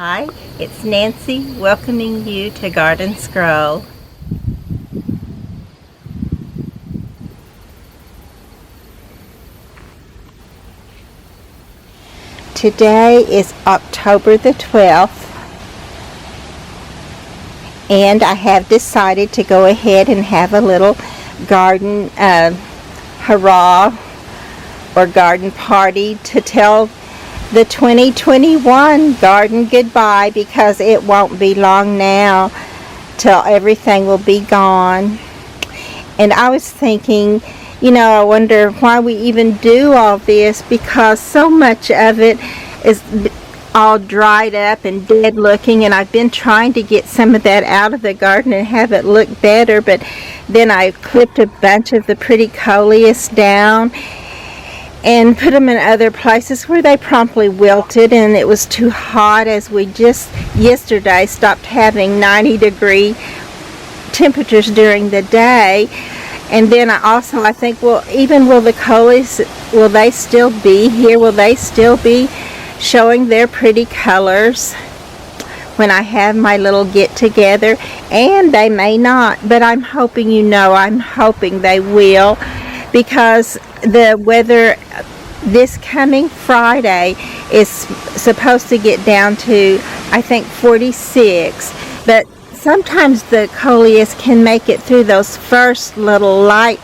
Hi, it's Nancy welcoming you to Garden Scroll. Today is October the 12th, and I have decided to go ahead and have a little garden hurrah or garden party to tell the 2021 garden goodbye, because it won't be long now till everything will be gone. And I was thinking, I wonder why we even do all this, because so much of it is all dried up and dead looking, and I've been trying to get some of that out of the garden and have it look better, but then I clipped a bunch of the pretty coleus down and put them in other places where they promptly wilted, and it was too hot, as we just yesterday stopped having 90-degree temperatures during the day. And then I think, well, even will the coleus, will they still be here? Will they still be showing their pretty colors when I have my little get-together? And they may not, but I'm hoping, I'm hoping they will, because the weather this coming Friday is supposed to get down to, I think, 46, but sometimes the coleus can make it through those first little light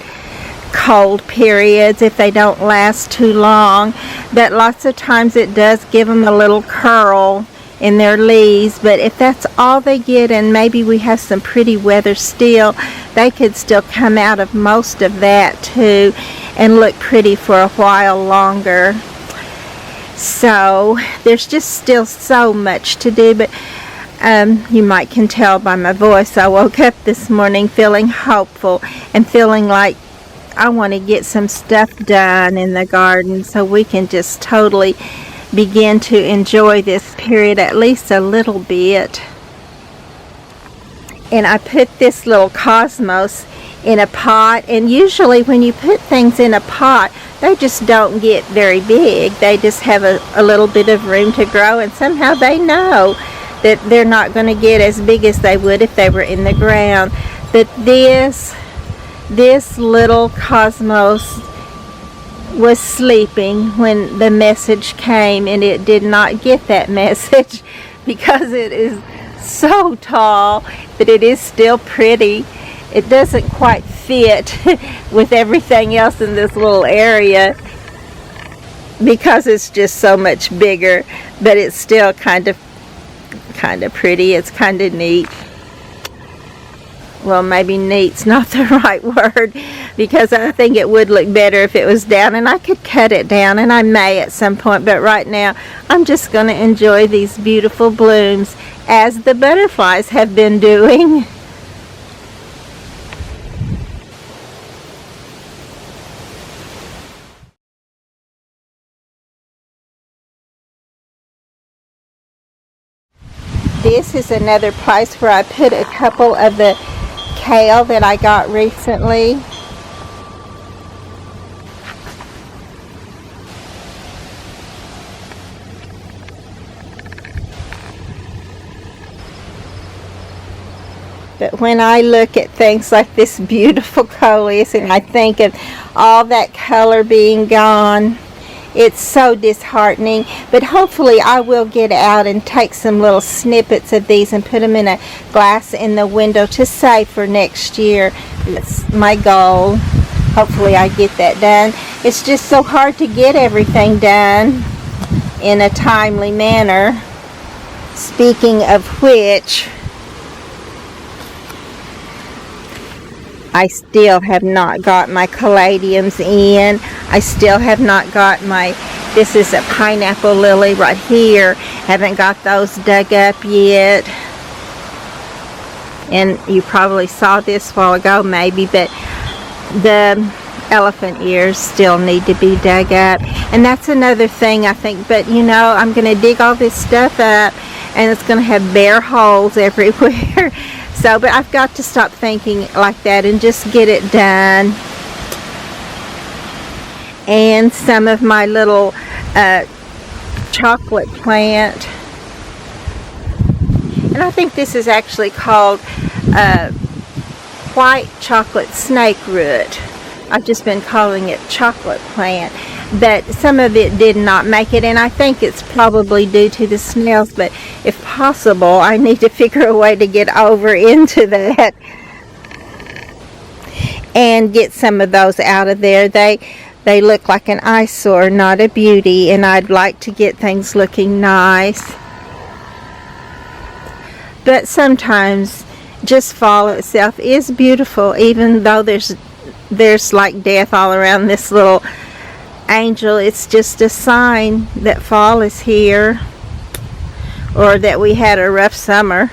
cold periods if they don't last too long, but lots of times it does give them a little curl in their leaves. But if that's all they get, and maybe we have some pretty weather still, they could still come out of most of that too and look pretty for a while longer. So there's just still so much to do, but you might can tell by my voice, I woke up this morning feeling hopeful and feeling like I want to get some stuff done in the garden so we can just totally begin to enjoy this period at least a little bit. And I put this little cosmos in a pot, and usually when you put things in a pot, they just don't get very big. They just have a little bit of room to grow, and somehow they know that they're not going to get as big as they would if they were in the ground. But this little cosmos was sleeping when the message came, and it did not get that message because it is so tall, but it is still pretty. It doesn't quite fit with everything else in this little area because it's just so much bigger, but it's still kind of pretty. It's kind of neat. Well, maybe neat's not the right word, because I think it would look better if it was down, and I could cut it down, and I may at some point, but right now I'm just going to enjoy these beautiful blooms as the butterflies have been doing. This is another place where I put a couple of the kale that I got recently. But when I look at things like this beautiful coleus and I think of all that color being gone, it's so disheartening. But hopefully I will get out and take some little snippets of these and put them in a glass in the window to save for next year. That's my goal. Hopefully I get that done. It's just so hard to get everything done in a timely manner. Speaking of which, I still have not got my caladiums in. I still have not got this is a pineapple lily right here. Haven't got those dug up yet. And you probably saw this a while ago maybe, but the elephant ears still need to be dug up. And that's another thing I think, but I'm going to dig all this stuff up and it's going to have bare holes everywhere. So, but I've got to stop thinking like that and just get it done. And some of my little chocolate plant And I think this is actually called white chocolate snake root. I've just been calling it chocolate plant, but some of it did not make it, and I think it's probably due to the snails, but if possible I need to figure a way to get over into that and get some of those out of there. They look like an eyesore, not a beauty, and I'd like to get things looking nice. But sometimes just fall itself is beautiful, even though there's like death all around this little angel. It's just a sign that fall is here, or that we had a rough summer.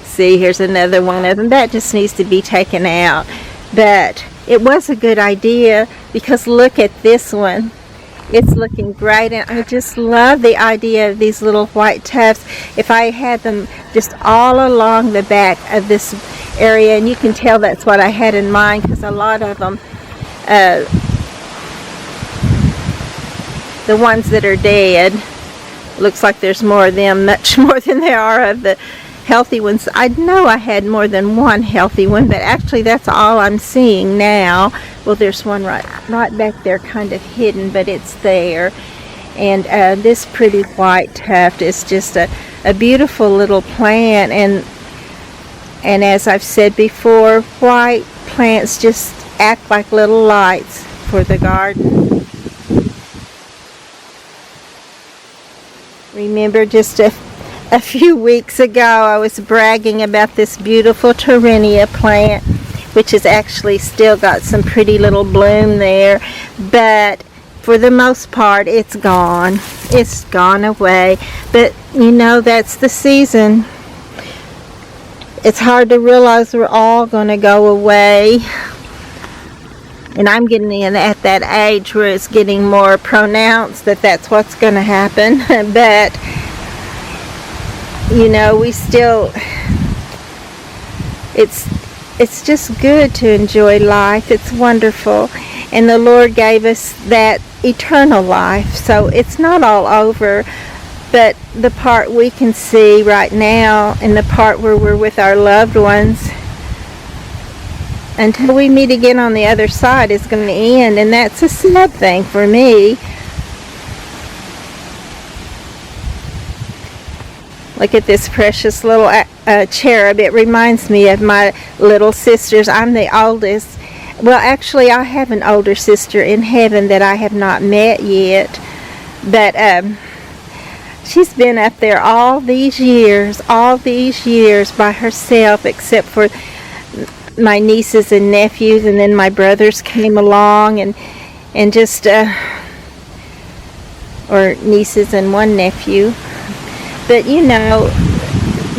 See, here's another one of them. That just needs to be taken out. But it was a good idea, because look at this one. It's looking great, and I just love the idea of these little white tufts. If I had them just all along the back of this area, and you can tell that's what I had in mind, because a lot of them, the ones that are dead, looks like there's more of them, much more than there are of the healthy ones. I know I had more than one healthy one, but actually that's all I'm seeing now. Well, there's one right back there, kind of hidden, but it's there. And this pretty white tuft is just a beautiful little plant, and as I've said before, white plants just act like little lights for the garden. Remember, just a few weeks ago I was bragging about this beautiful Torrenia plant, which has actually still got some pretty little bloom there, but for the most part it's gone away. But you know, that's the season. It's hard to realize we're all going to go away, and I'm getting in at that age where it's getting more pronounced that that's what's going to happen. But you know, we still, it's just good to enjoy life. It's wonderful, and the Lord gave us that eternal life, so it's not all over. But the part we can see right now, and the part where we're with our loved ones until we meet again on the other side, is going to end, and that's a sad thing for me. Look at this precious little cherub. It reminds me of my little sisters. I'm the oldest. Well, actually, I have an older sister in heaven that I have not met yet. But she's been up there all these years by herself, except for my nieces and nephews, and then my brothers came along, and just, or nieces and one nephew. But you know,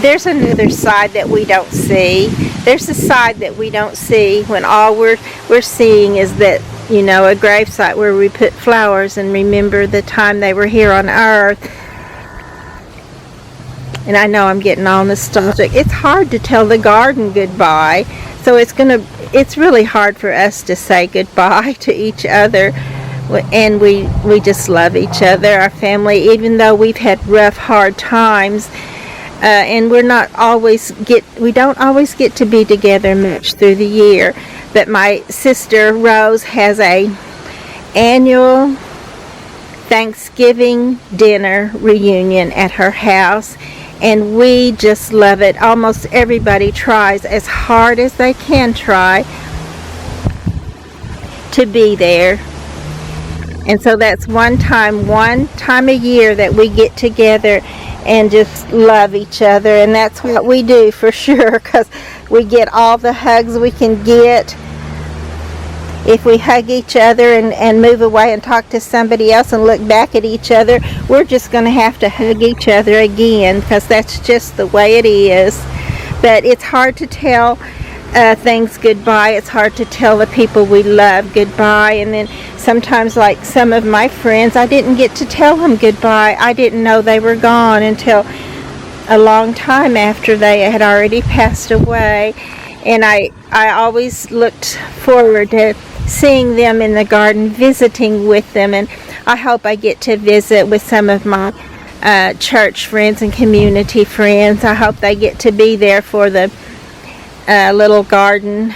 there's another side that we don't see. There's a side that we don't see when all we're seeing is that, you know, a gravesite where we put flowers and remember the time they were here on earth. And I know I'm getting all nostalgic. It's hard to tell the garden goodbye. So it's really hard for us to say goodbye to each other. And we just love each other, our family, even though we've had rough, hard times, and we don't always get to be together much through the year. But my sister Rose has a annual Thanksgiving dinner reunion at her house, and we just love it. Almost everybody tries as hard as they can try to be there. And so that's one time a year that we get together and just love each other. And that's what we do for sure, because we get all the hugs we can get. If we hug each other and move away and talk to somebody else and look back at each other, we're just going to have to hug each other again, because that's just the way it is. But it's hard to tell things goodbye. It's hard to tell the people we love goodbye. And then sometimes, like some of my friends, I didn't get to tell them goodbye. I didn't know they were gone until a long time after they had already passed away. And I always looked forward to seeing them in the garden, visiting with them, and I hope I get to visit with some of my church friends and community friends. I hope they get to be there for the little garden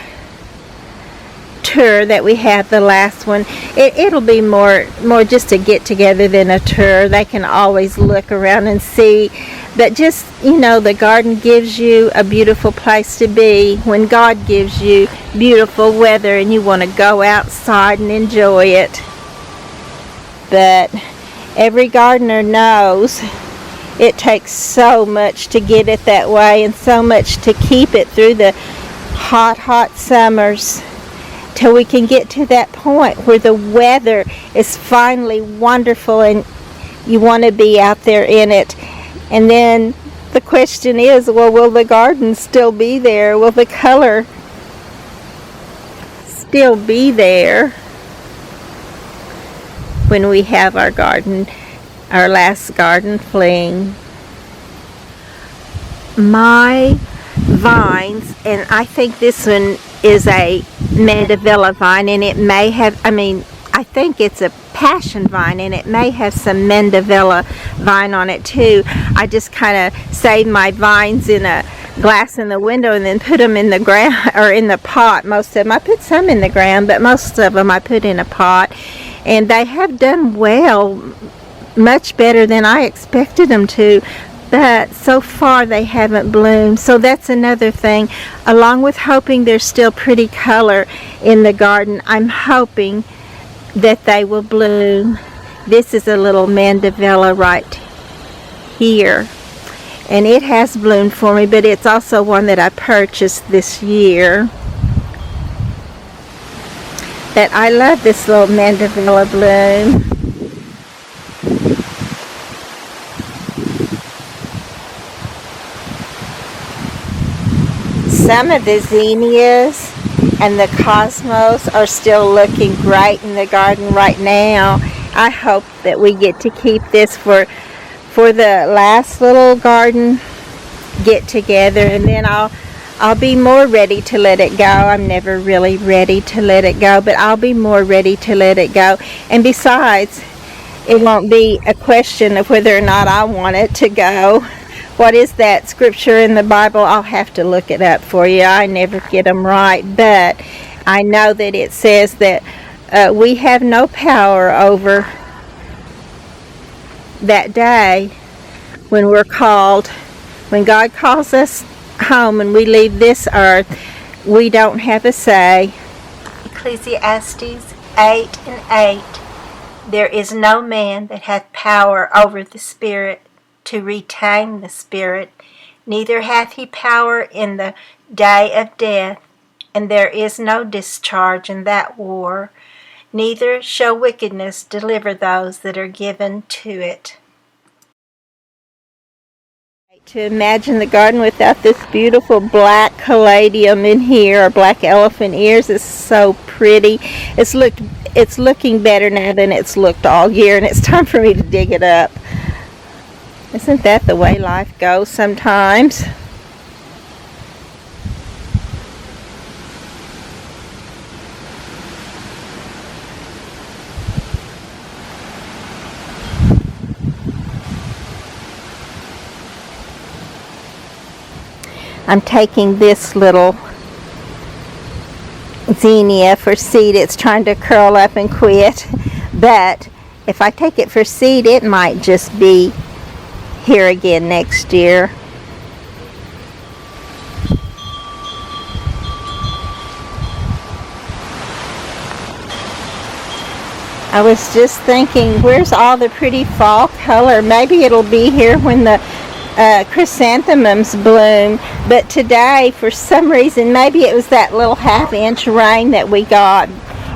tour that we had, the last one. It'll be more just a get together than a tour. They can always look around and see, but just, the garden gives you a beautiful place to be when God gives you beautiful weather and you want to go outside and enjoy it. But every gardener knows it takes so much to get it that way and so much to keep it through the hot summers, till we can get to that point where the weather is finally wonderful and you want to be out there in it. And then the question is, well, will the garden still be there? Will the color still be there when we have our last garden fling? My vines, and I think this one is a mandevilla vine, and it may have, I think it's a passion vine, and it may have some mandevilla vine on it too. I just kind of save my vines in a glass in the window and then put them in the ground, or in the pot. Most of them, I put some in the ground, but most of them I put in a pot, and they have done well, much better than I expected them to. But so far they haven't bloomed. So that's another thing. Along with hoping there's still pretty color in the garden, I'm hoping that they will bloom. This is a little mandevilla right here, and it has bloomed for me, but it's also one that I purchased this year. But I love this little mandevilla bloom. Some of the zinnias and the cosmos are still looking great in the garden right now. I hope that we get to keep this for the last little garden get together, and then I'll be more ready to let it go. I'm never really ready to let it go, but I'll be more ready to let it go. And besides, it won't be a question of whether or not I want it to go. What is that scripture in the Bible? I'll have to look it up for you. I never get them right, but I know that it says that we have no power over that day when we're called. When God calls us home and we leave this earth, we don't have a say. Ecclesiastes 8:8. There is no man that hath power over the Spirit to retain the Spirit, neither hath he power in the day of death, and there is no discharge in that war, neither shall wickedness deliver those that are given to it. To imagine the garden without this beautiful black caladium in here, or black elephant ears, is so pretty. It's looking better now than it's looked all year, and it's time for me to dig it up. Isn't that the way life goes sometimes? I'm taking this little zinnia for seed. It's trying to curl up and quit, but if I take it for seed, it might just be here again next year. I was just thinking, where's all the pretty fall color? Maybe it'll be here when the chrysanthemums bloom, but today, for some reason, maybe it was that little half-inch rain that we got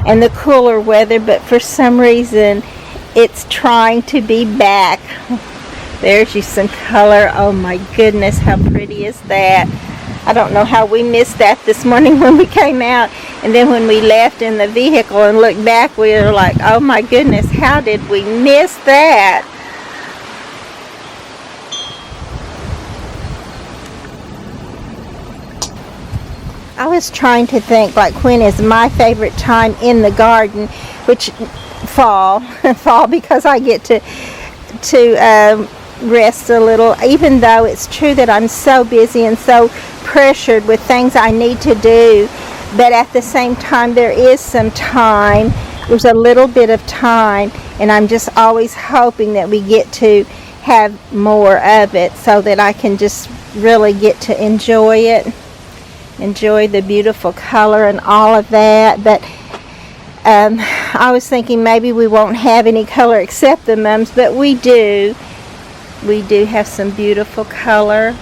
and the cooler weather, but for some reason it's trying to be back. There's you some color. Oh my goodness, how pretty is that? I don't know how we missed that this morning when we came out, and then when we left in the vehicle and looked back, we were like, oh my goodness, how did we miss that? I was trying to think, like, when is my favorite time in the garden, which fall because I get to rest a little, even though it's true that I'm so busy and so pressured with things I need to do. But at the same time, there is some time. There's a little bit of time, and I'm just always hoping that we get to have more of it so that I can just really get to enjoy it, enjoy the beautiful color and all of that. But I was thinking maybe we won't have any color except the mums, but we do. We do have some beautiful color.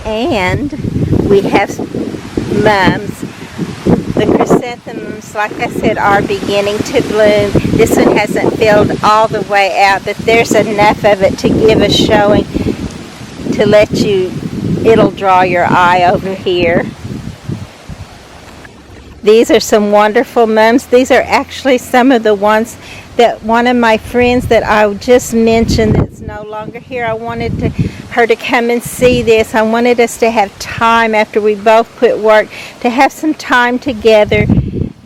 And we have mums. The chrysanthemums, like I said, are beginning to bloom. This one hasn't filled all the way out, but there's enough of it to give a showing to let you, it'll draw your eye over here. These are some wonderful mums. These are actually some of the ones that one of my friends that I just mentioned that's no longer here, I wanted her to come and see this. I wanted us to have time after we both quit work to have some time together.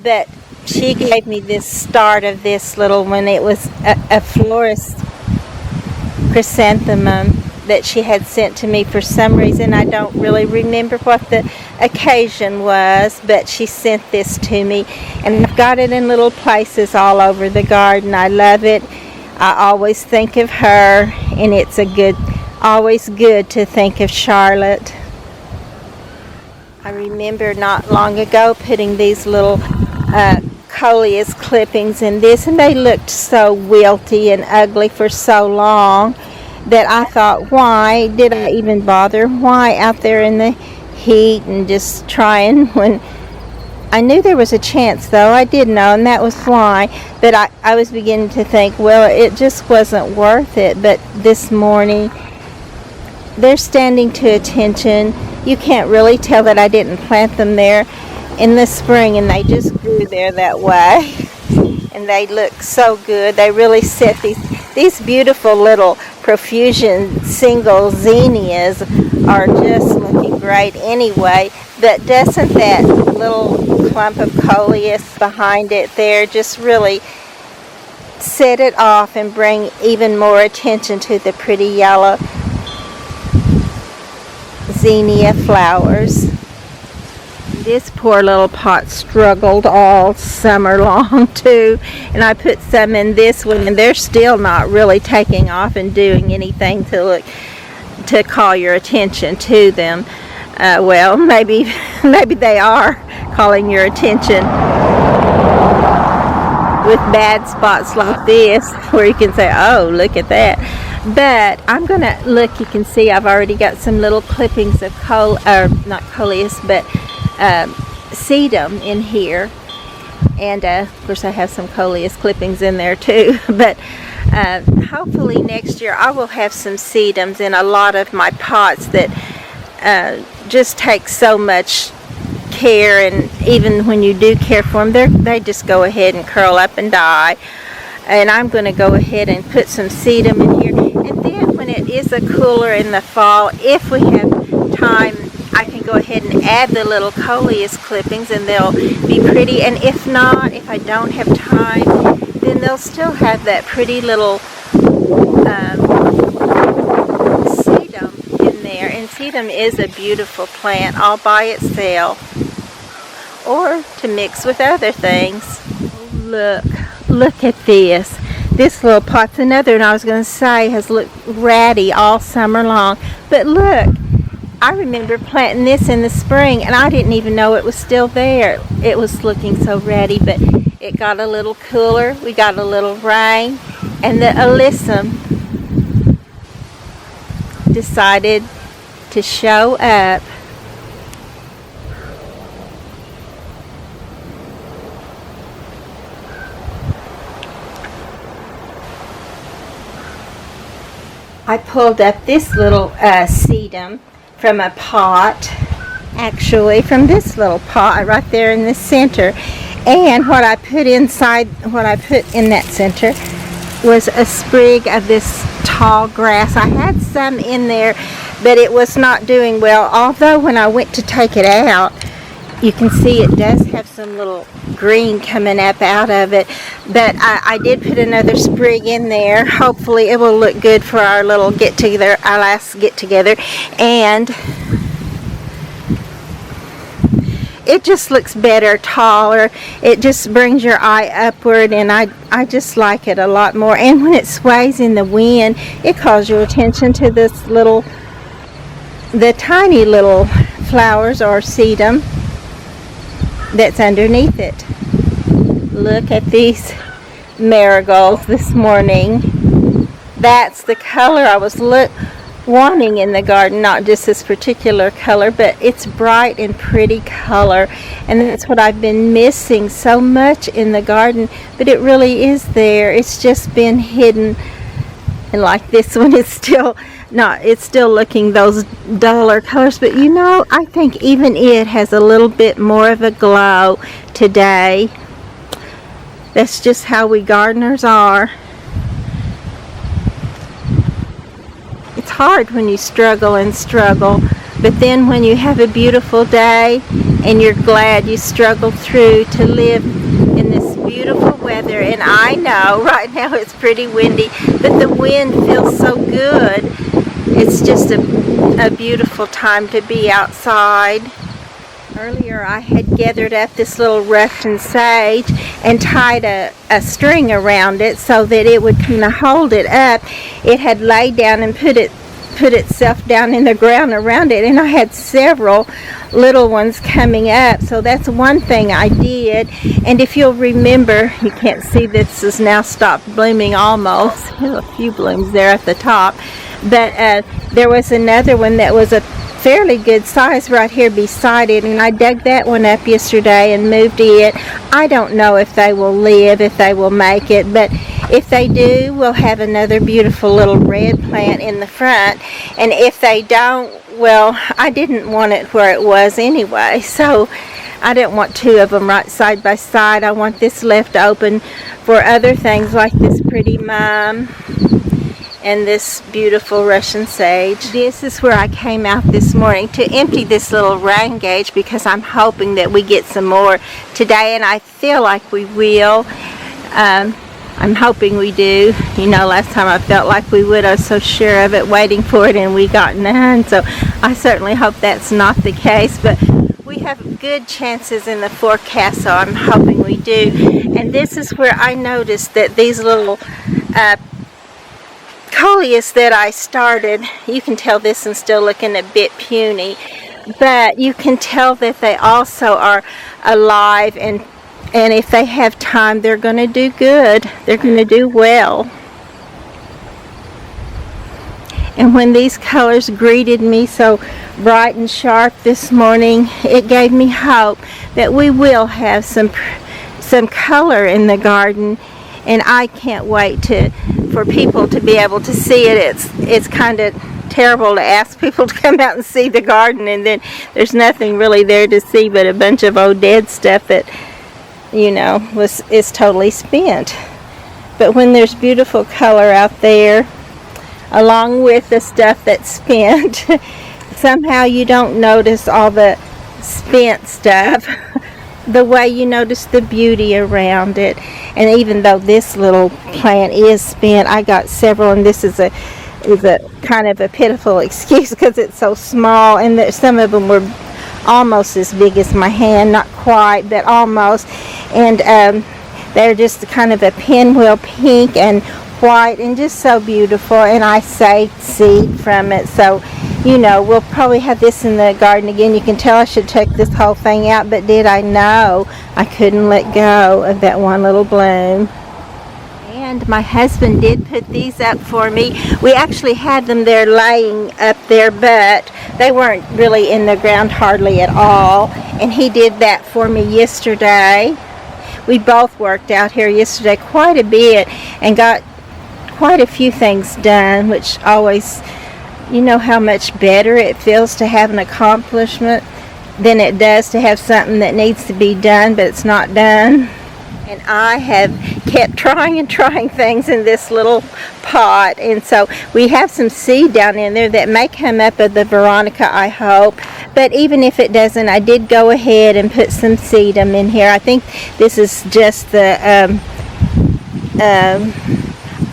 But she gave me this start of this little one. It was a florist chrysanthemum that she had sent to me for some reason. I don't really remember what the occasion was, but she sent this to me, and I've got it in little places all over the garden. I love it. I always think of her, and it's always good to think of Charlotte. I remember not long ago putting these little coleus clippings in this, and they looked so wilty and ugly for so long that I thought, why did I even bother? Why out there in the heat and just trying, when I knew there was a chance, though. I did know, and that was why. But I was beginning to think, well, it just wasn't worth it. But this morning, they're standing to attention. You can't really tell that I didn't plant them there in the spring, and they just grew there that way. And they look so good. They really set these beautiful little profusion single zinnias are just looking great anyway. But doesn't that little clump of coleus behind it there just really set it off and bring even more attention to the pretty yellow zinnia flowers? This poor little pot struggled all summer long too, and I put some in this one, and they're still not really taking off and doing anything to call your attention to them. Well, maybe they are calling your attention with bad spots like this, where you can say, oh, look at that. But I'm gonna look. You can see I've already got some little clippings of not coleus, but sedum in here, and of course I have some coleus clippings in there too. But hopefully next year I will have some sedums in a lot of my pots that just take so much care, and even when you do care for them, they just go ahead and curl up and die. And I'm going to go ahead and put some sedum in here, and then when it is a cooler in the fall, if we have time, I can go ahead and add the little coleus clippings, and they'll be pretty. And if not, if I don't have time, then they'll still have that pretty little sedum in there. And sedum is a beautiful plant all by itself, or to mix with other things. Look at this. This little pot's another, and I was going to say has looked ratty all summer long. But look, I remember planting this in the spring, and I didn't even know it was still there. It was looking so ratty, but it got a little cooler. We got a little rain, and the alyssum decided to show up. I pulled up this little sedum from a pot, actually from this little pot right there in the center, and what I put in that center was a sprig of this tall grass. I had some in there but it was not doing well. Although when I went to take it out, you can see it does have some little green coming up out of it. But I did put another sprig in there. Hopefully it will look good for our little get together, our last get together. And it just looks better, taller. It just brings your eye upward, and I just like it a lot more. And when it sways in the wind, it calls your attention to the tiny little flowers or sedum that's underneath it. Look at these marigolds this morning. That's the color I was wanting in the garden, not just this particular color, but it's bright and pretty color, and that's what I've been missing so much in the garden. But it really is there. It's just been hidden, and like this one, it's still looking those duller colors, but you know, I think even it has a little bit more of a glow today. That's just how we gardeners are. It's hard when you struggle and struggle, but then when you have a beautiful day and you're glad you struggled through to live in this beautiful weather. And I know right now it's pretty windy, but the wind feels so good. It's just a beautiful time to be outside. Earlier I had gathered up this little Russian sage and tied a string around it so that it would kind of hold it up. It had laid down and put itself down in the ground around it, and I had several little ones coming up, so that's one thing I did. And if you'll remember, you can't see, this has now stopped blooming almost. There's a few blooms there at the top, but there was another one that was a fairly good size right here beside it, and I dug that one up yesterday and moved it. I don't know if they will live, if they will make it, but if they do, we'll have another beautiful little red plant in the front. And if they don't, well, I didn't want it where it was anyway, so I didn't want two of them right side by side. I want this left open for other things like this pretty mum and this beautiful Russian sage. This is where I came out this morning to empty this little rain gauge, because I'm hoping that we get some more today, and I feel like we will. I'm hoping we do. You know, last time I felt like we would. I was so sure of it, waiting for it, and we got none. So I certainly hope that's not the case, but we have good chances in the forecast, so I'm hoping we do. And this is where I noticed that these little coleus that I started, you can tell this one's still looking a bit puny, but you can tell that they also are alive, and if they have time, they're going to do good. They're going to do well. And when these colors greeted me so bright and sharp this morning, it gave me hope that we will have some color in the garden. And I can't wait for people to be able to see it. It's kind of terrible to ask people to come out and see the garden, and then there's nothing really there to see but a bunch of old dead stuff that, you know, is totally spent. But when there's beautiful color out there, along with the stuff that's spent, somehow you don't notice all the spent stuff the way you notice the beauty around it. And even though this little plant is spent, I got several, and this is a kind of a pitiful excuse because it's so small, and some of them were almost as big as my hand, not quite, but almost. And they're just kind of a pinwheel pink and white, and just so beautiful. And I saved seed from it, so you know, we'll probably have this in the garden again. You can tell I should check this whole thing out, but did I know I couldn't let go of that one little bloom. And my husband did put these up for me. We actually had them there laying up there, but they weren't really in the ground hardly at all, and he did that for me yesterday. We both worked out here yesterday quite a bit and got quite a few things done, which always, you know how much better it feels to have an accomplishment than it does to have something that needs to be done but it's not done. And I have kept trying and trying things in this little pot. And so we have some seed down in there that may come up of the Veronica, I hope. But even if it doesn't, I did go ahead and put some sedum in here. I think this is just the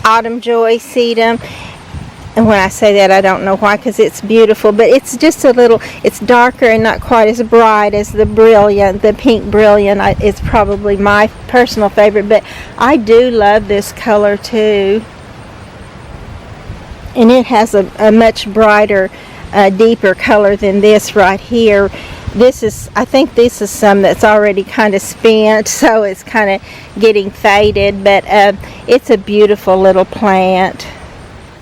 Autumn Joy sedum. And when I say that, I don't know why, because it's beautiful, but it's just a little, it's darker and not quite as bright as the Brilliant, the Pink Brilliant. It's probably my personal favorite, but I do love this color too. And it has a much brighter, deeper color than this right here. I think this is some that's already kind of spent, so it's kind of getting faded, but it's a beautiful little plant.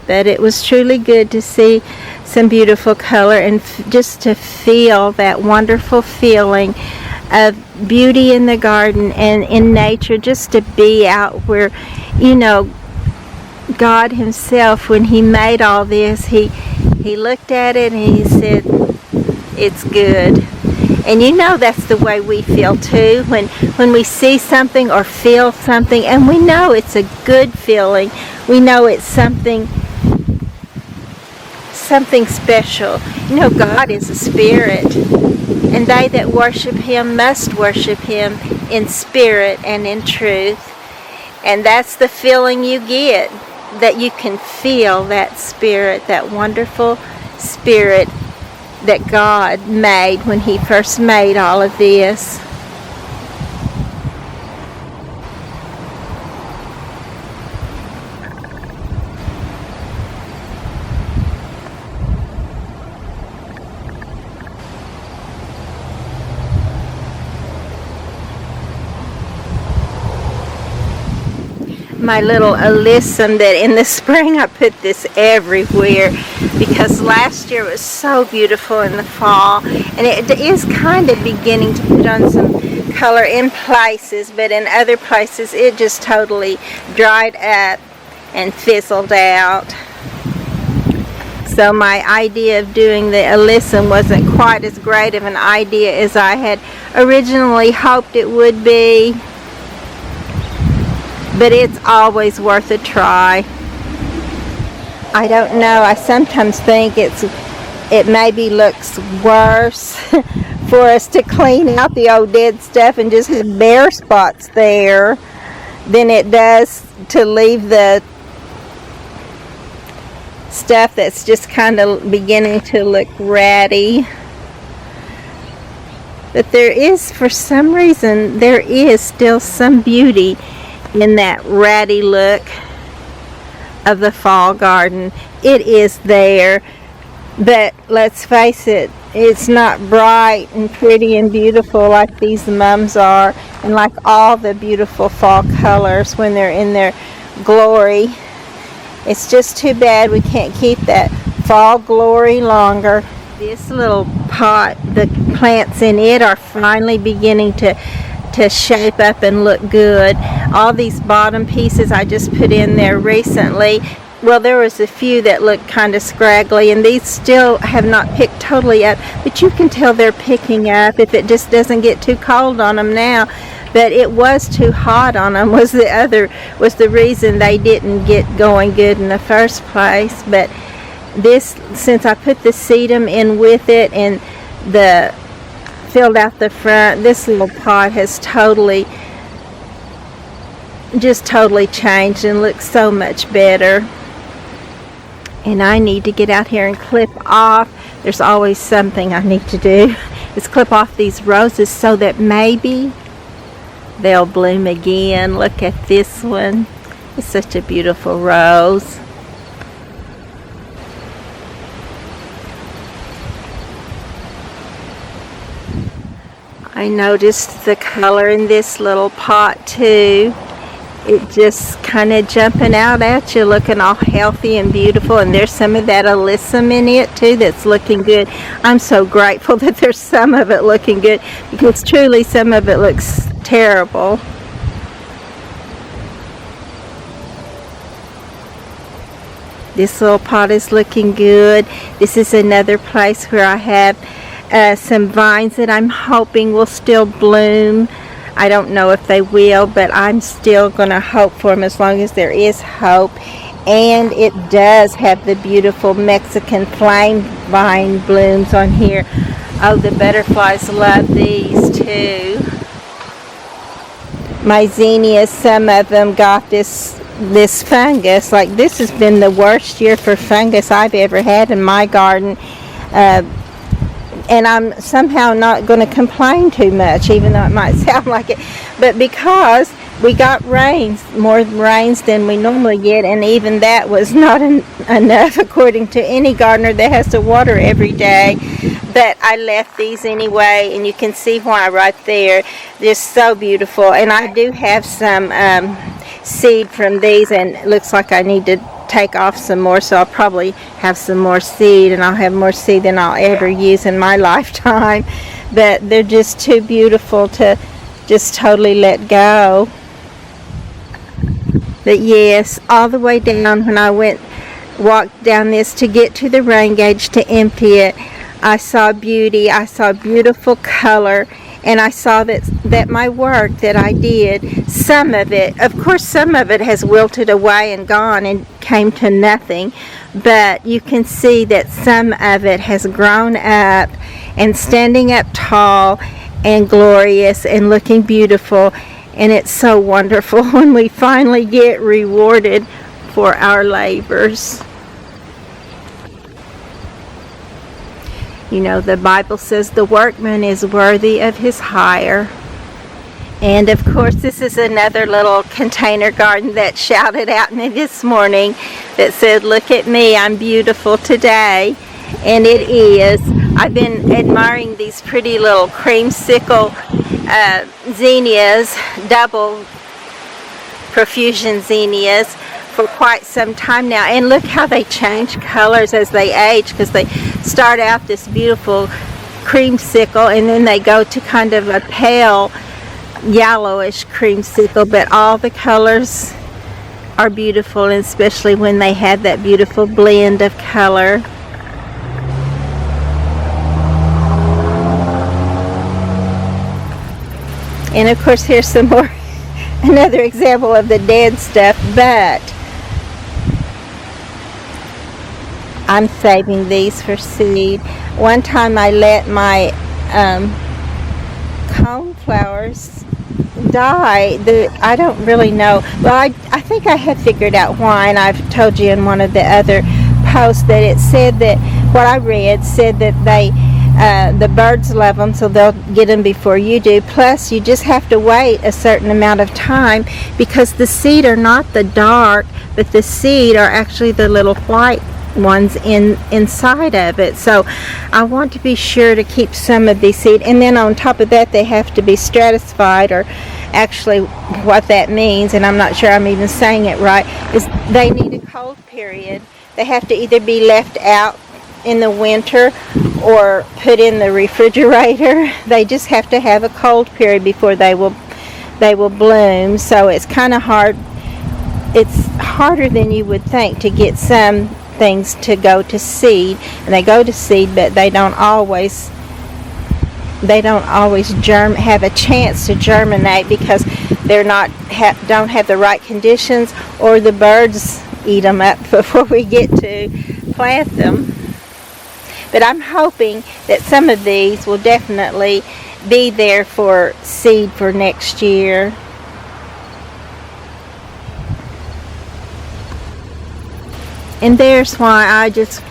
But it was truly good to see some beautiful color and just to feel that wonderful feeling of beauty in the garden and in nature, just to be out where, God himself, when he made all this, he looked at it and he said, it's good. And that's the way we feel too when we see something or feel something, and we know it's a good feeling. We know it's something special. God is a spirit, and they that worship him must worship him in spirit and in truth. And that's the feeling you get, that you can feel that spirit, that wonderful spirit that God made when he first made all of this. My little alyssum that in the spring I put this everywhere because last year was so beautiful in the fall, and it is kind of beginning to put on some color in places, but in other places it just totally dried up and fizzled out. So my idea of doing the alyssum wasn't quite as great of an idea as I had originally hoped it would be. But it's always worth a try. I don't know. I sometimes think it maybe looks worse for us to clean out the old dead stuff and just have bare spots there than it does to leave the stuff that's just kind of beginning to look ratty. But there is, for some reason, there is still some beauty in that ratty look of the fall garden. It is there, but let's face it, it's not bright and pretty and beautiful like these mums are, and like all the beautiful fall colors when they're in their glory. It's just too bad we can't keep that fall glory longer. This little pot, the plants in it are finally beginning to shape up and look good. All these bottom pieces I just put in there recently. Well, there was a few that looked kind of scraggly, and these still have not picked totally up, but you can tell they're picking up if it just doesn't get too cold on them now. But it was too hot on them was the reason they didn't get going good in the first place. But this, since I put the sedum in with it and the filled out the front, this little pot has totally changed and looks so much better. And I need to get out here and clip off. There's always something I need to do. Is clip off these roses so that maybe they'll bloom again. Look at this one. It's such a beautiful rose. I noticed the color in this little pot too. It just kind of jumping out at you, looking all healthy and beautiful, and there's some of that alyssum in it too that's looking good. I'm so grateful that there's some of it looking good, because truly some of it looks terrible. This little pot is looking good. This is another place where I have some vines that I'm hoping will still bloom I don't know if they will, but I'm still going to hope for them as long as there is hope. And it does have the beautiful Mexican flame vine blooms on here. Oh, the butterflies love these too. My zinnias, some of them got this fungus. Like, this has been the worst year for fungus I've ever had in my garden. And I'm somehow not going to complain too much, even though it might sound like it. But because we got more rains than we normally get, and even that was not enough according to any gardener that has to water every day. But I left these anyway, and you can see why right there. They're so beautiful. And I do have some seed from these, and it looks like I need to take off some more, so I'll probably have some more seed, and I'll have more seed than I'll ever use in my lifetime. But they're just too beautiful to just totally let go. But yes, all the way down, when I walked down this to get to the rain gauge to empty it, I saw beauty, I saw beautiful color, and I saw that my work that I did, some of it, of course some of it has wilted away and gone and came to nothing, but you can see that some of it has grown up and standing up tall and glorious and looking beautiful. And it's so wonderful when we finally get rewarded for our labors. You know, the Bible says the workman is worthy of his hire. And of course, this is another little container garden that shouted at me this morning that said, "Look at me, I'm beautiful today." And it is. I've been admiring these pretty little creamsicle zinnias, double profusion zinnias, for quite some time now. And look how they change colors as they age, because they start out this beautiful creamsicle and then they go to kind of a pale yellowish creamsicle, but all the colors are beautiful, and especially when they have that beautiful blend of color. And of course, here's some more, another example of the dead stuff, but I'm saving these for seed. One time I let my coneflowers die. I don't really know. Well, I think I had figured out why, and I've told you in one of the other posts that it said that, what I read said that the birds love them, so they'll get them before you do. Plus, you just have to wait a certain amount of time, because the seed are not the dark, but the seed are actually the little white ones inside of it. So I want to be sure to keep some of these seed, and then on top of that they have to be stratified, or actually what that means, and I'm not sure I'm even saying it right, is they need a cold period. They have to either be left out in the winter or put in the refrigerator. They just have to have a cold period before they will bloom. So it's kind of hard. It's harder than you would think to get some things to go to seed, and they go to seed, but they don't always have a chance to germinate, because they're don't have the right conditions, or the birds eat them up before we get to plant them. But I'm hoping that some of these will definitely be there for seed for next year. And there's why I just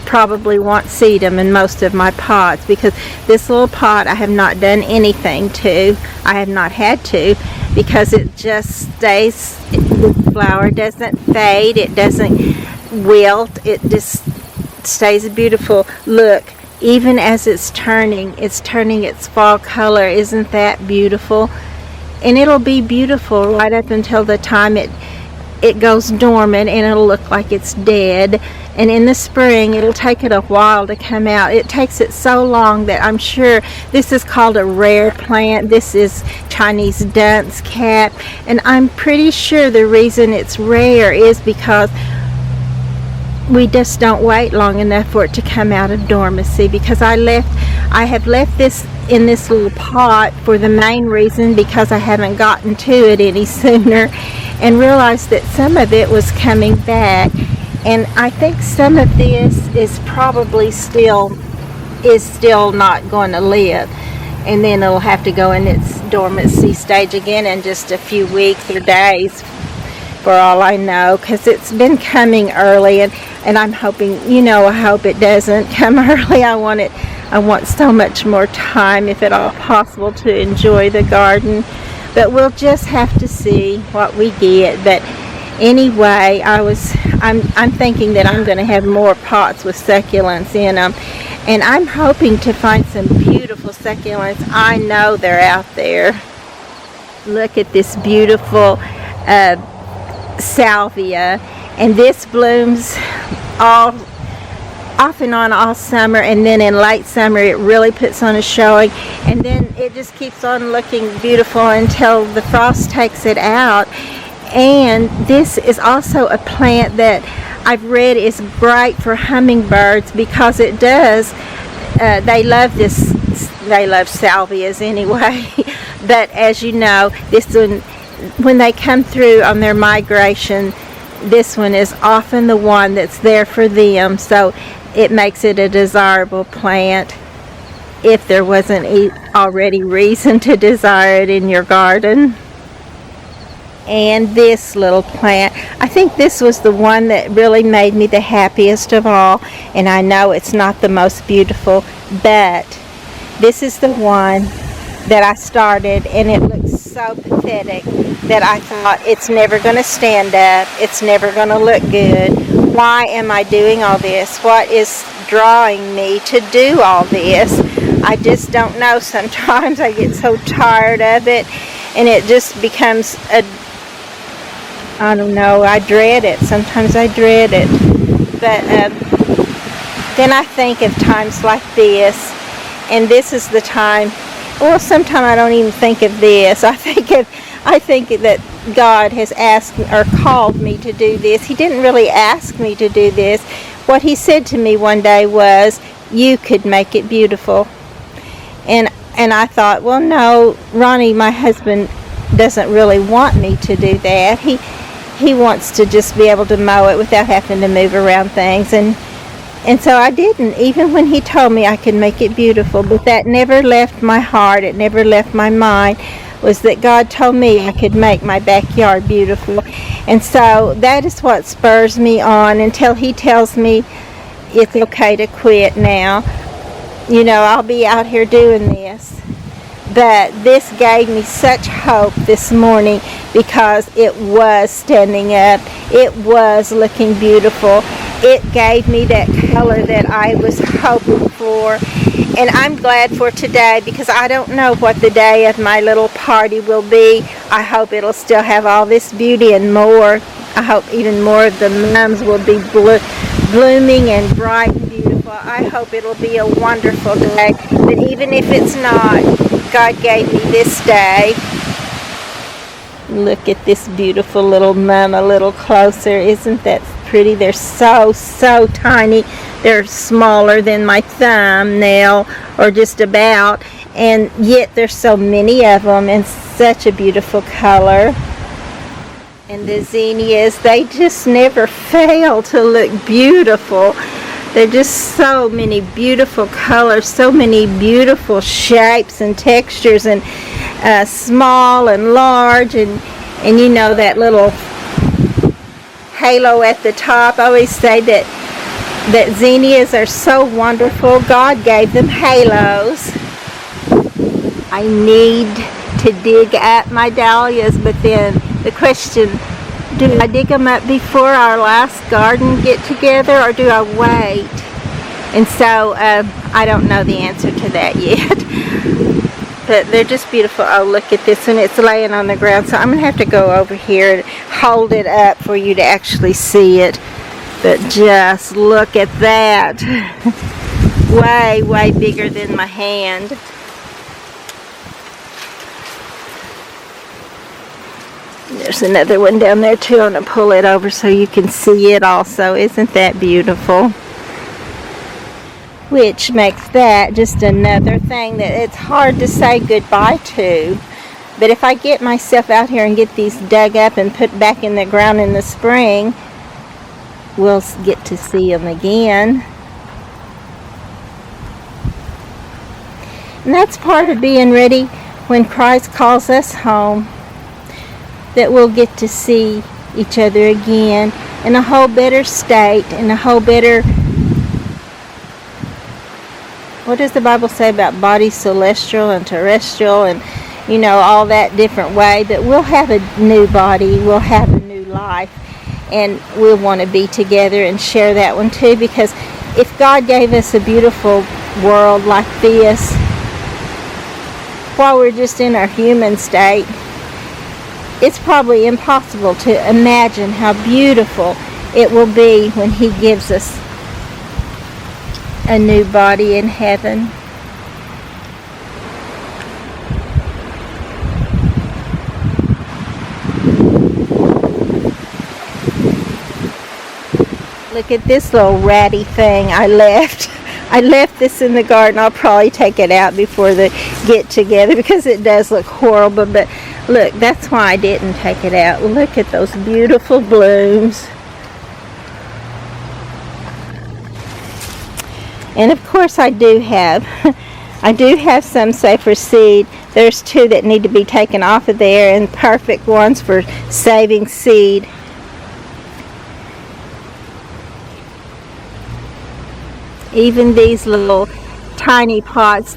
probably won't seed them in most of my pots, because this little pot I have not done anything to. I have not had to, because it just stays, the flower doesn't fade, it doesn't wilt, it just stays a beautiful look. Even as it's turning its fall color. Isn't that beautiful? And it'll be beautiful right up until the time it goes dormant, and it'll look like it's dead. And in the spring it'll take it a while to come out. It takes it so long that I'm sure this is called a rare plant. This is Chinese dunce cap, and I'm pretty sure the reason it's rare is because we just don't wait long enough for it to come out of dormancy. Because I have left this in this little pot for the main reason because I haven't gotten to it any sooner, and realized that some of it was coming back, and I think some of this is probably still not going to live, and then it'll have to go in its dormancy stage again in just a few weeks or days, for all I know, because it's been coming early, and I'm hoping, I hope it doesn't come early. I want so much more time, if at all possible, to enjoy the garden, but we'll just have to see what we get. But anyway, I'm thinking that I'm going to have more pots with succulents in them, and I'm hoping to find some beautiful succulents. I know they're out there. Look at this beautiful salvia, and this blooms off and on all summer, and then in late summer it really puts on a showing, and then it just keeps on looking beautiful until the frost takes it out. And this is also a plant that I've read is great for hummingbirds, because it does they love salvias anyway. But as you know, this one, when they come through on their migration, this one is often the one that's there for them, so it makes it a desirable plant if there wasn't already reason to desire it in your garden. And this little plant, I think this was the one that really made me the happiest of all, and I know it's not the most beautiful, but this is the one that I started, and it looks so pathetic that I thought, it's never going to stand up, it's never going to look good. Why am I doing all this? What is drawing me to do all this? I just don't know. Sometimes I get so tired of it, and it just becomes I don't know, I dread it. Sometimes I dread it. But then I think of times like this, and this is the time. Well, sometimes I don't even think of this. I think that God has asked or called me to do this. He didn't really ask me to do this. What he said to me one day was, you could make it beautiful. And I thought, well, no, Ronnie, my husband, doesn't really want me to do that. He wants to just be able to mow it without having to move around things. And so I didn't, even when he told me I could make it beautiful. But that never left my heart, it never left my mind, was that God told me I could make my backyard beautiful. And so that is what spurs me on until he tells me it's okay to quit now. I'll be out here doing this. But this gave me such hope this morning, because it was standing up, it was looking beautiful, it gave me that color that I was hoping for. And I'm glad for today, because I don't know what the day of my little party will be. I hope it'll still have all this beauty and more. I hope even more of the mums will be blooming and bright and beautiful. I hope it'll be a wonderful day. But even if it's not, God gave me this day. Look at this beautiful little mum a little closer. Isn't that pretty? They're so tiny. They're smaller than my thumbnail, or just about, and yet there's so many of them, and such a beautiful color. And the zinnias, they just never fail to look beautiful. They're just so many beautiful colors, so many beautiful shapes and textures, and small and large, and that little halo at the top. I always say that zinnias are so wonderful. God gave them halos. I need to dig up my dahlias, but then the question, do I dig them up before our last garden get together, or do I wait? And so I don't know the answer to that yet. But they're just beautiful. Oh, look at this one. It's laying on the ground, so I'm going to have to go over here and hold it up for you to actually see it. But just look at that. Way bigger than my hand. There's another one down there too. I'm going to pull it over so you can see it also. Isn't that beautiful? which makes that just another thing that it's hard to say goodbye to. But if I get myself out here and get these dug up and put back in the ground in the spring, we'll get to see them again. And that's part of being ready when Christ calls us home, that we'll get to see each other again in a whole better state, in a whole better, what does the Bible say about body celestial and terrestrial and, you know, all that different way, that we'll have a new body, we'll have a new life, and we'll want to be together and share that one too, because if God gave us a beautiful world like this while we're just in our human state, it's probably impossible to imagine how beautiful it will be when He gives us a new body in heaven. Look at this little ratty thing I left. I left this in the garden. I'll probably take it out before the get together because it does look horrible, but look, that's why I didn't take it out. Look at those beautiful blooms. And of course I do have some saved for seed. There's 2 that need to be taken off of there, and perfect ones for saving seed. Even these little tiny pots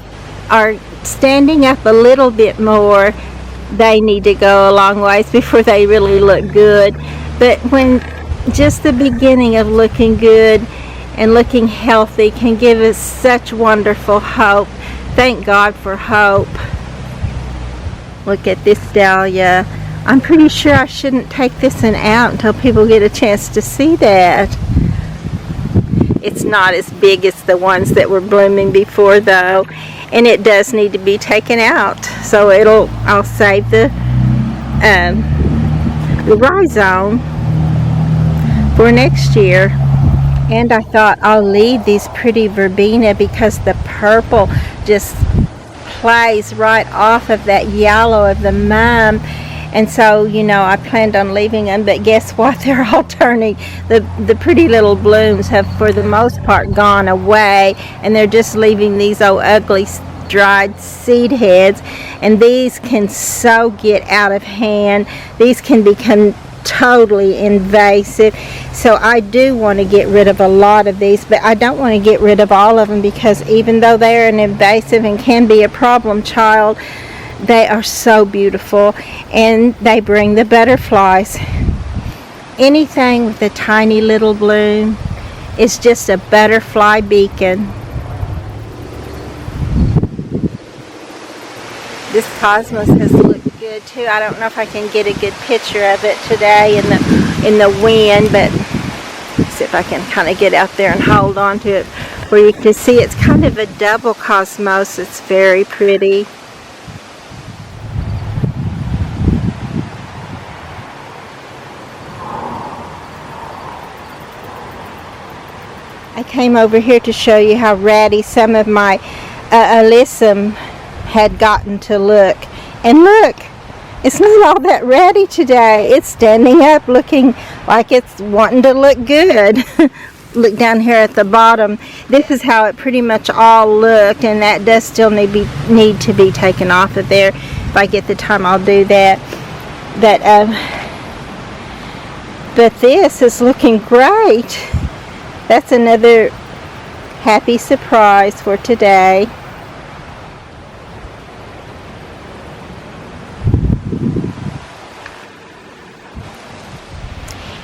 are standing up a little bit more. They need to go a long ways before they really look good. But when just the beginning of looking good and looking healthy can give us such wonderful hope. Thank God for hope. Look at this dahlia. I'm pretty sure I shouldn't take this one out until people get a chance to see that. It's not as big as the ones that were blooming before though, and it does need to be taken out. So I'll save the rhizome for next year. And I thought I'll leave these pretty verbena because the purple just plays right off of that yellow of the mum. And so, you know, I planned on leaving them, but guess what? They're all turning. The pretty little blooms have, for the most part, gone away, and they're just leaving these old ugly dried seed heads. And these can so get out of hand. These can become totally invasive. So I do want to get rid of a lot of these, but I don't want to get rid of all of them, because even though they are an invasive and can be a problem child, they are so beautiful, and they bring the butterflies. Anything with a tiny little bloom is just a butterfly beacon. This cosmos has looked good too. I don't know if I can get a good picture of it today in the wind, but let's see if I can kind of get out there and hold on to it where you can see it's kind of a double cosmos. It's very pretty. I came over here to show you how ratty some of my alyssum had gotten to look. And look, it's not all that ratty today. It's standing up looking like it's wanting to look good. Look down here at the bottom. This is how it pretty much all looked, and that does still need to be taken off of there. If I get the time, I'll do that. But this is looking great. That's another happy surprise for today.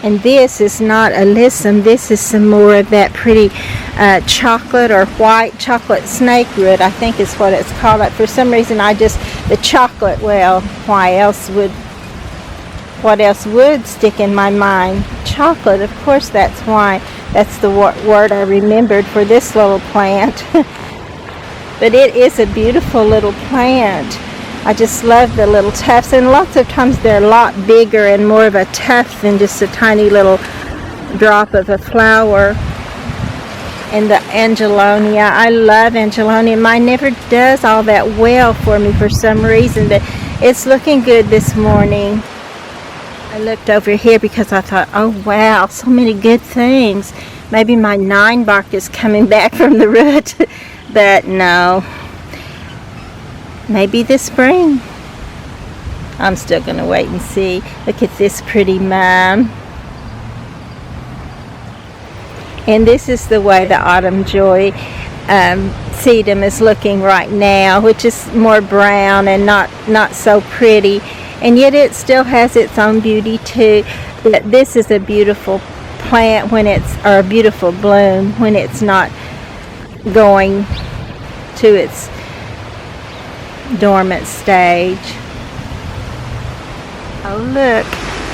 And this is not alyssum. This is some more of that pretty chocolate or white chocolate snakeroot, I think is what it's called. Like for some reason the chocolate, well, what else would stick in my mind? Chocolate, of course, that's why. That's the word I remembered for this little plant. But it is a beautiful little plant. I just love the little tufts, and lots of times they're a lot bigger and more of a tuft than just a tiny little drop of a flower. And the Angelonia, I love Angelonia. Mine never does all that well for me for some reason, but it's looking good this morning. I looked over here because I thought, oh wow, so many good things. Maybe my 9-bark is coming back from the root, but no. Maybe this spring. I'm still going to wait and see. Look at this pretty mum. And this is the way the Autumn Joy sedum is looking right now, which is more brown and not so pretty. And yet it still has its own beauty too. But this is a beautiful plant when it's, or a beautiful bloom when it's not going to its dormant stage. Oh look,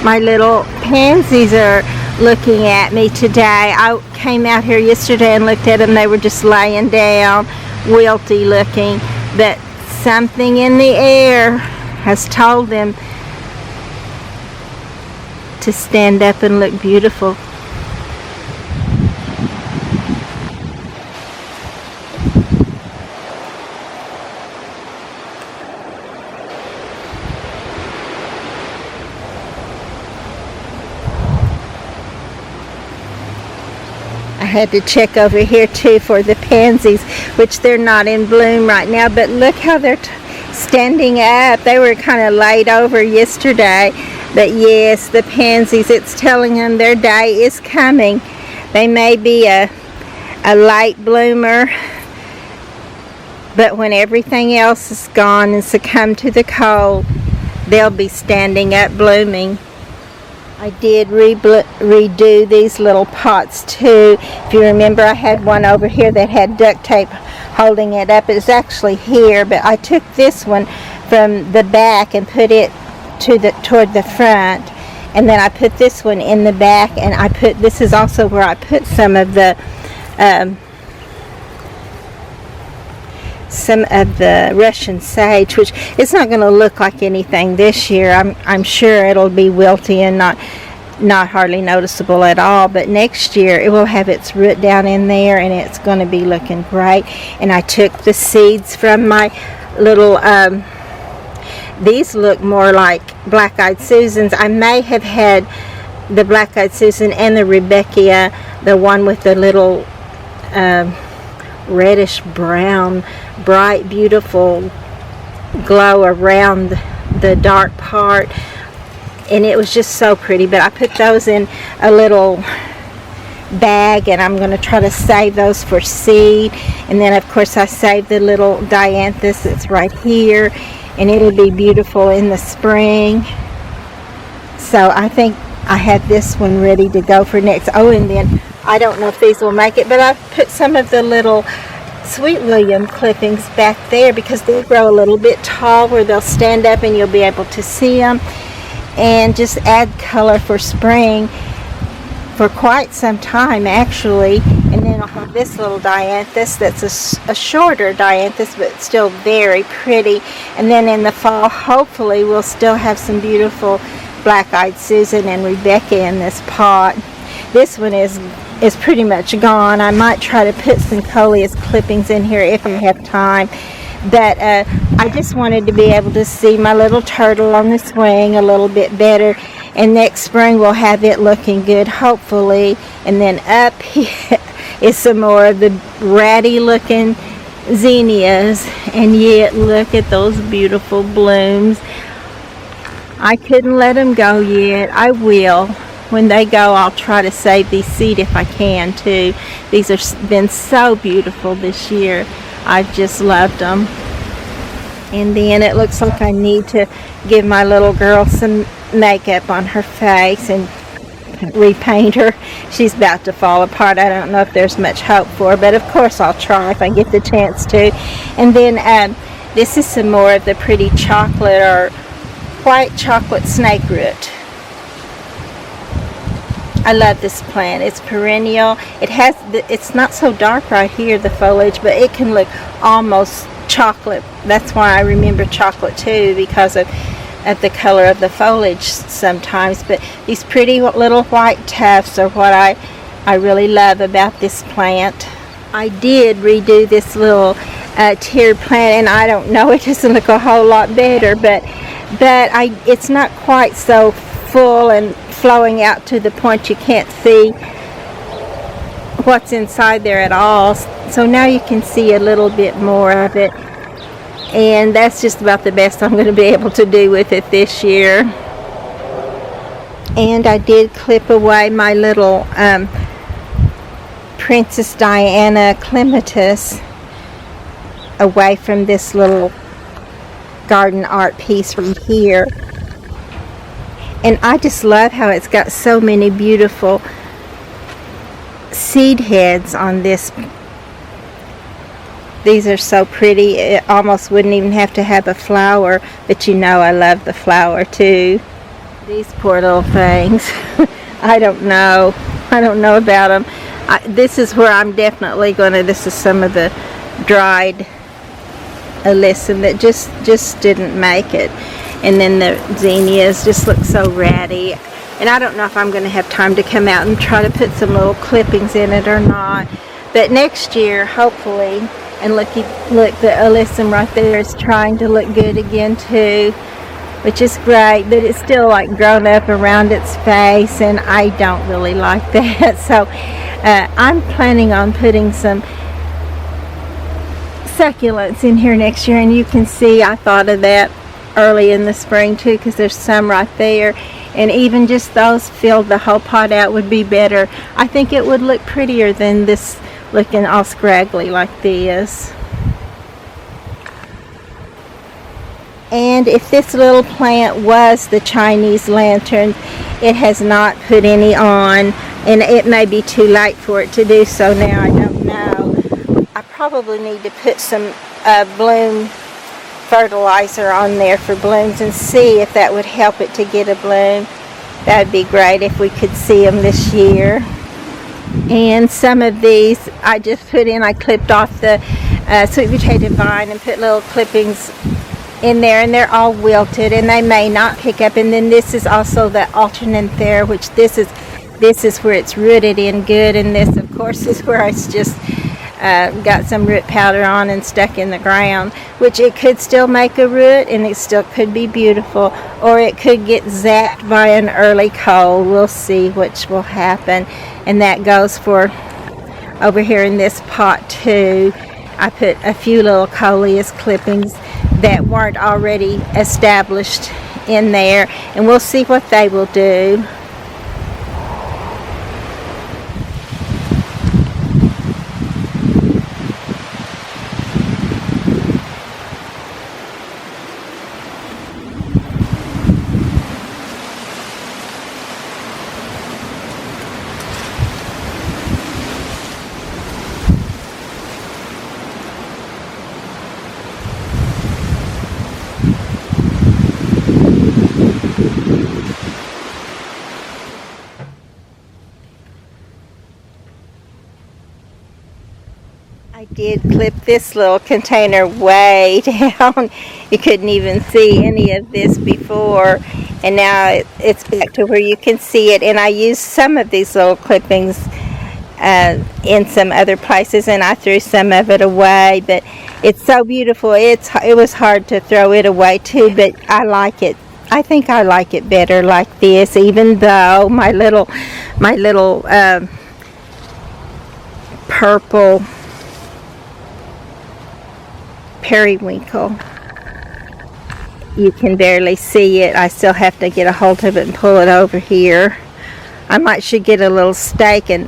my little pansies are looking at me today. I came out here yesterday and looked at them. They were just laying down, wilty looking, but something in the air has told them to stand up and look beautiful. I had to check over here too for the pansies, which they're not in bloom right now, but look how they're standing up. They were kind of laid over yesterday, but yes, the pansies, it's telling them their day is coming. They may be a late bloomer, but when everything else is gone and succumbed to the cold, they'll be standing up blooming. I did redo these little pots too. If you remember, I had one over here that had duct tape holding it up. It's actually here, but I took this one from the back and put it toward the front, and then I put this one in the back, and this is also where I put some of the Russian sage, which it's not going to look like anything this year. I'm sure it'll be wilty and not hardly noticeable at all, but next year it will have its root down in there and it's going to be looking great. And I took the seeds from my little these look more like Black-Eyed Susans. I may have had the Black-Eyed Susan and the Rebecca, the one with the little reddish brown, bright, beautiful glow around the dark part, and it was just so pretty. But I put those in a little bag, and I'm going to try to save those for seed. And then of course I saved the little dianthus that's right here, and it'll be beautiful in the spring. So I think I had this one ready to go for next. Oh, and then I don't know if these will make it, but I put some of the little Sweet William clippings back there because they grow a little bit tall where they'll stand up and you'll be able to see them, and just add color for spring for quite some time actually. And then I'll have this little dianthus that's a shorter dianthus but still very pretty. And then in the fall hopefully we'll still have some beautiful Black-Eyed Susan and Rebecca in this pot. This one is pretty much gone. I might try to put some coleus clippings in here if I have time, but I just wanted to be able to see my little turtle on the swing a little bit better, and next spring we'll have it looking good hopefully. And then up here is some more of the ratty looking zinnias, and yet look at those beautiful blooms. I couldn't let them go yet. I will. When they go, I'll try to save these seed if I can too. These have been so beautiful this year. I've just loved them. And then it looks like I need to give my little girl some makeup on her face and repaint her. She's about to fall apart. I don't know if there's much hope for her, but of course I'll try if I get the chance to. And then this is some more of the pretty chocolate or white chocolate snake root. I love this plant. It's perennial. It's not so dark right here, the foliage, but it can look almost chocolate. That's why I remember chocolate too, because of the color of the foliage sometimes. But these pretty little white tufts are what I really love about this plant. I did redo this little tiered plant, and I don't know, it doesn't look a whole lot better, but it's not quite so full and flowing out to the point you can't see what's inside there at all. So now you can see a little bit more of it, and that's just about the best I'm going to be able to do with it this year. And I did clip away my little Princess Diana clematis away from this little garden art piece from here. And I just love how it's got so many beautiful seed heads on this. These are so pretty. It almost wouldn't even have to have a flower, but you know I love the flower too. These poor little things. I don't know about them. This is where I'm definitely gonna, this is some of the dried alyssum that just didn't make it. And then the zinnias just look so ratty. And I don't know if I'm gonna have time to come out and try to put some little clippings in it or not. But next year, hopefully, and look, the alyssum right there is trying to look good again too, which is great, but it's still like grown up around its face, and I don't really like that. So I'm planning on putting some succulents in here next year, and you can see I thought of that early in the spring too, because there's some right there, and even just those filled the whole pot out would be better. I think it would look prettier than this looking all scraggly like this. And if this little plant was the Chinese lantern, it has not put any on, and it may be too late for it to do so now. I don't know. I probably need to put some bloom fertilizer on there for blooms and see if that would help it to get a bloom. That would be great if we could see them this year. And some of these I just put in, I clipped off the sweet potato vine and put little clippings in there, and they're all wilted and they may not pick up. And then this is also the Alternanthera, which this is where it's rooted in good, and this of course is where it's just got some root powder on and stuck in the ground, which it could still make a root and it still could be beautiful, or it could get zapped by an early cold. We'll see which will happen. And that goes for over here in this pot too. I put a few little coleus clippings that weren't already established in there, and we'll see what they will do. I did clip this little container way down. You couldn't even see any of this before, and now it's back to where you can see it. And I used some of these little clippings in some other places, and I threw some of it away, but it's so beautiful. It was hard to throw it away too, but I like it. I think I like it better like this, even though my little purple periwinkle, you can barely see it. I still have to get a hold of it and pull it over here. I should get a little stake and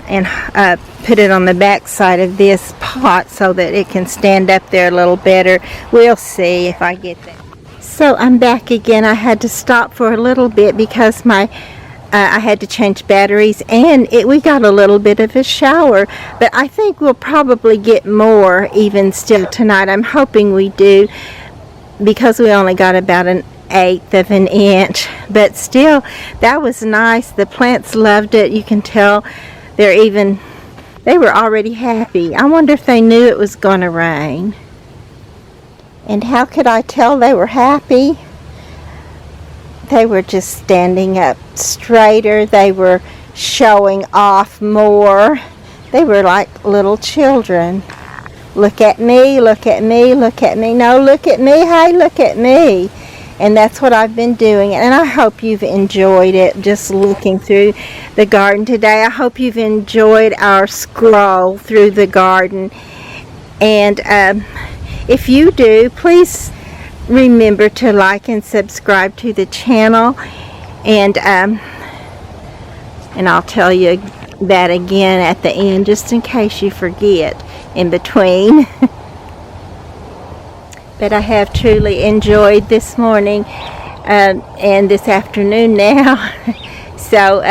put it on the back side of this pot so that it can stand up there a little better. We'll see if I get that. So I'm back again. I had to stop for a little bit because I had to change batteries, and we got a little bit of a shower, but I think we'll probably get more even still tonight. I'm hoping we do, because we only got about 1/8 of an inch, but still, that was nice. The plants loved it. You can tell they were already happy. I wonder if they knew it was going to rain. And how could I tell they were happy? They were just standing up straighter. They were showing off more. They were like little children. Look at me, look at me, look at me. No, look at me, hey, look at me. And that's what I've been doing. And I hope you've enjoyed it, just looking through the garden today. I hope you've enjoyed our scroll through the garden. And if you do, please remember to like and subscribe to the channel. And I'll tell you that again at the end, just in case you forget in between. But I have truly enjoyed this morning and this afternoon now. So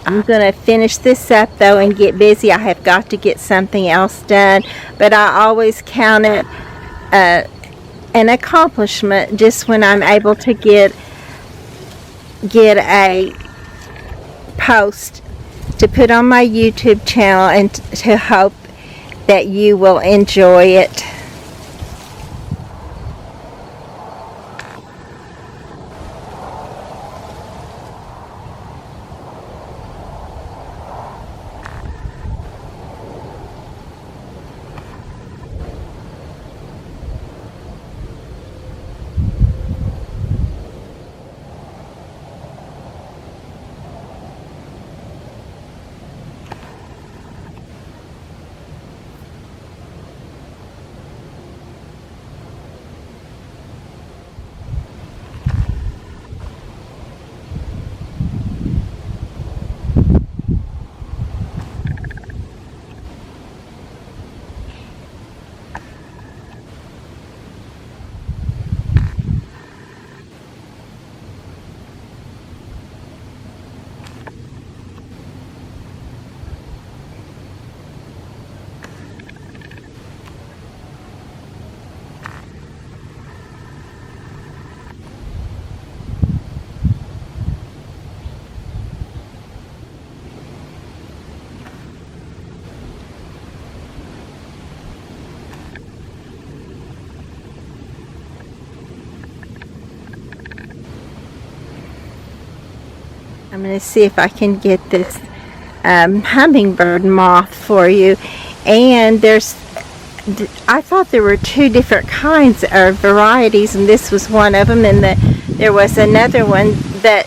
I'm going to finish this up though and get busy. I have got to get something else done, but I always count it an accomplishment just when I'm able to get a post to put on my YouTube channel, and to hope that you will enjoy it. I'm going to see if I can get this hummingbird moth for you. And I thought there were two different kinds or varieties, and this was one of them. And there was another one that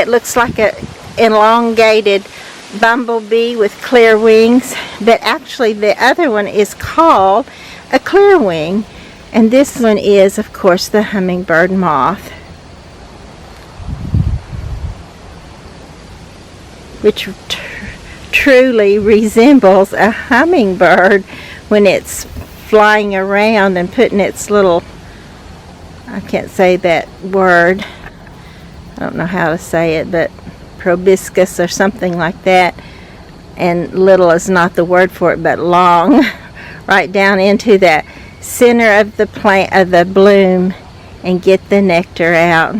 looks like a elongated bumblebee with clear wings, but actually the other one is called a clear wing, and this one is, of course, the hummingbird moth, which truly resembles a hummingbird when it's flying around and putting its little, I can't say that word, I don't know how to say it, but proboscis or something like that, and little is not the word for it, but long, right down into that center of the plant, of the bloom, and get the nectar out.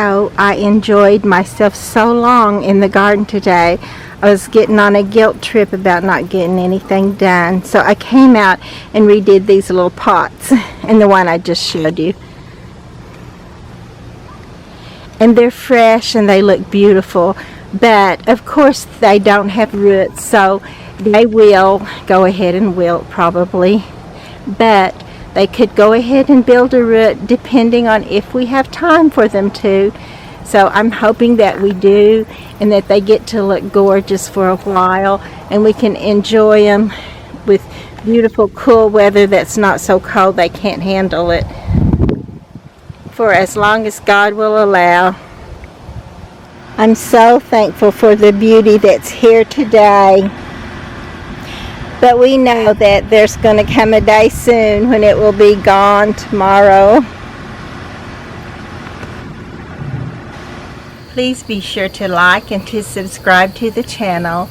so I enjoyed myself so long in the garden today. I was getting on a guilt trip about not getting anything done. So I came out and redid these little pots and the one I just showed you. And they're fresh and they look beautiful. But of course they don't have roots, so they will go ahead and wilt probably. But they could go ahead and build a root depending on if we have time for them to. So I'm hoping that we do, and that they get to look gorgeous for a while, and we can enjoy them with beautiful cool weather that's not so cold they can't handle it, for as long as God will allow. I'm so thankful for the beauty that's here today. But we know that there's going to come a day soon when it will be gone tomorrow. Please be sure to like and to subscribe to the channel.